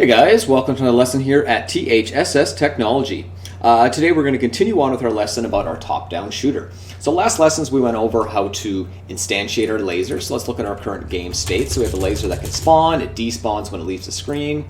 Hey guys, welcome to another lesson here at THSS Technology. Today we're going to continue on with our lesson about our top-down shooter. So last lessons we went over how to instantiate our laser. So let's look at our current game state. So we have a laser that can spawn, it despawns when it leaves the screen.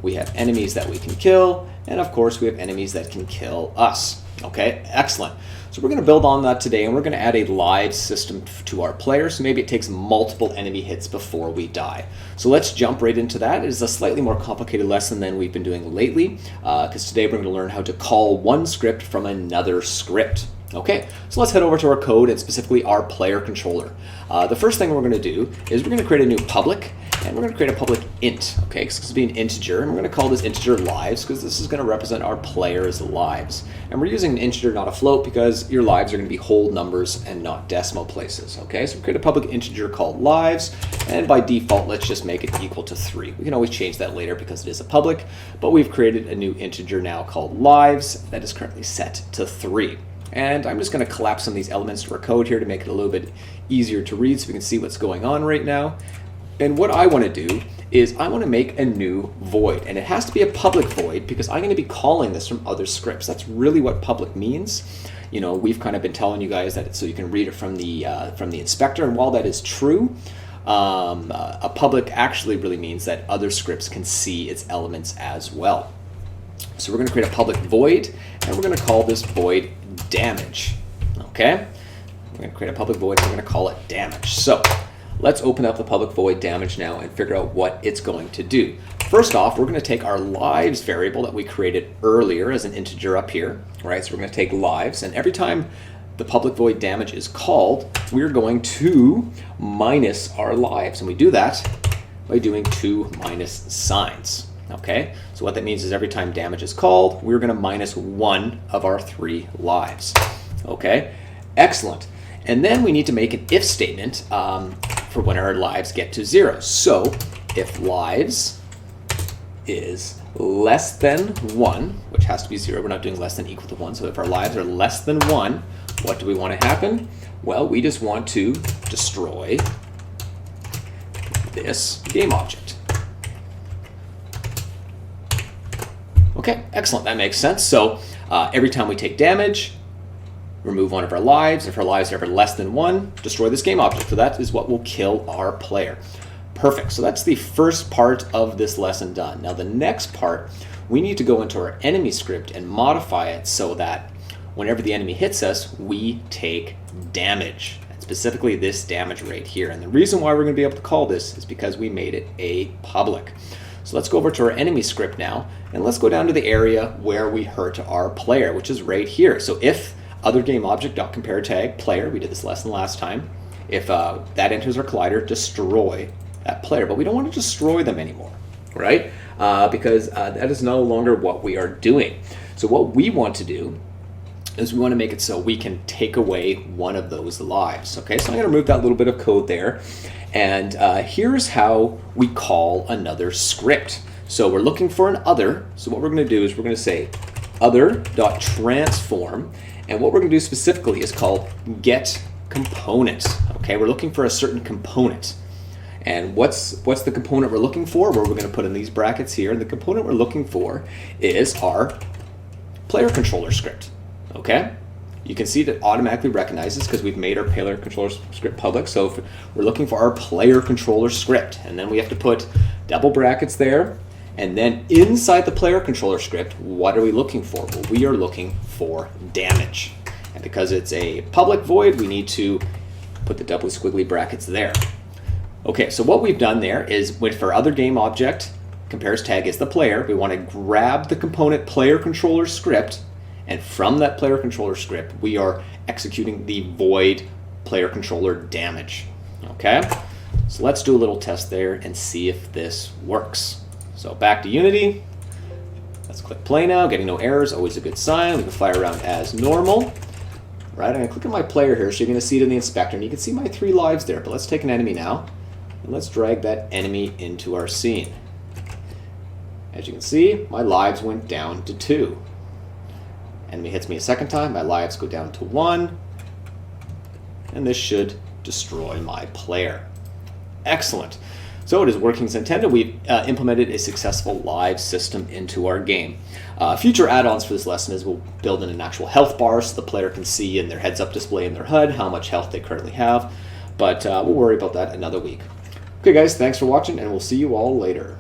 We have enemies that we can kill, and of course we have enemies that can kill us. Okay, excellent. So we're going to build on that today, and we're going to add a live system to our player, so maybe it takes multiple enemy hits before we die. So let's jump right into that. It is a slightly more complicated lesson than we've been doing lately, because today we're going to learn how to call one script from another script. Okay, so let's head over to our code and specifically our player controller. The first thing we're going to do is we're going to create a new public, and we're going to create a public int, okay, because it's being an integer, and we're going to call this integer lives, because this is going to represent our player's lives. And we're using an integer, not a float, because your lives are going to be whole numbers and not decimal places, okay? So we create a public integer called lives, and by default, let's just make it equal to 3. We can always change that later because it is a public, but we've created a new integer now called lives that is currently set to 3. And I'm just going to collapse some of these elements to our code here to make it a little bit easier to read so we can see what's going on right now. And what I want to do is I want to make a new void, and it has to be a public void because I'm going to be calling this from other scripts. That's really what public means. You know, we've kind of been telling you guys that so you can read it from the inspector, and while that is true, a public actually really means that other scripts can see its elements as well. So we're going to create a public void, and we're going to call this void damage. Okay? We're going to create a public void, and we're going to call it damage. So let's open up the public void damage now and figure out what it's going to do. First off, we're going to take our lives variable that we created earlier as an integer up here, right? So we're going to take lives, and every time the public void damage is called, we're going to minus our lives, and we do that by doing 2 minus signs. Okay, so what that means is every time damage is called, we're going to minus 1 of our 3 lives. Okay, excellent. And then we need to make an if statement for when our lives get to 0. So if lives is less than 1, which has to be 0, we're not doing less than equal to 1. So if our lives are less than 1, what do we want to happen? Well, we just want to destroy this game object. Okay, excellent. That makes sense. So every time we take damage, remove 1 of our lives. If our lives are ever less than 1, destroy this game object. So that is what will kill our player. Perfect. So that's the first part of this lesson done. Now the next part, we need to go into our enemy script and modify it so that whenever the enemy hits us, we take damage. And specifically this damage right here. And the reason why we're going to be able to call this is because we made it a public. So let's go over to our enemy script now, and let's go down to the area where we hurt our player, which is right here. So if other game object.compare tag player, we did this lesson last time, if that enters our collider, destroy that player. But we don't want to destroy them anymore, right? Because that is no longer what we are doing. So what we want to do is we want to make it so we can take away 1 of those lives. Okay, so I'm going to remove that little bit of code there. And here's how we call another script. So we're looking for an other. So what we're going to do is we're going to say other.transform. And what we're going to do specifically is called get component. Okay, we're looking for a certain component. And what's the component we're looking for? Well, we're going to put in these brackets here. And the component we're looking for is our player controller script. Okay? You can see that automatically recognizes because we've made our player controller script public. So if we're looking for our player controller script, and then we have to put double brackets there. And then inside the player controller script, what are we looking for? Well, we are looking for damage. And because it's a public void, we need to put the double squiggly brackets there. Okay, so what we've done there is with our other game object, compares tag is the player, we want to grab the component player controller script, and from that player controller script, we are executing the void player controller damage. Okay, so let's do a little test there and see if this works. So back to Unity. Let's click play now. Getting no errors, always a good sign. We can fly around as normal. Right, I'm going to click on my player here, so you're going to see it in the inspector, and you can see my 3 lives there. But let's take an enemy now, and let's drag that enemy into our scene. As you can see, my lives went down to 2. Enemy hits me a second time, my lives go down to 1, and this should destroy my player. Excellent. So it is working as intended. We've implemented a successful live system into our game. Future add-ons for this lesson is we'll build in an actual health bar so the player can see in their heads-up display in their HUD how much health they currently have. But we'll worry about that another week. Okay guys, thanks for watching, and we'll see you all later.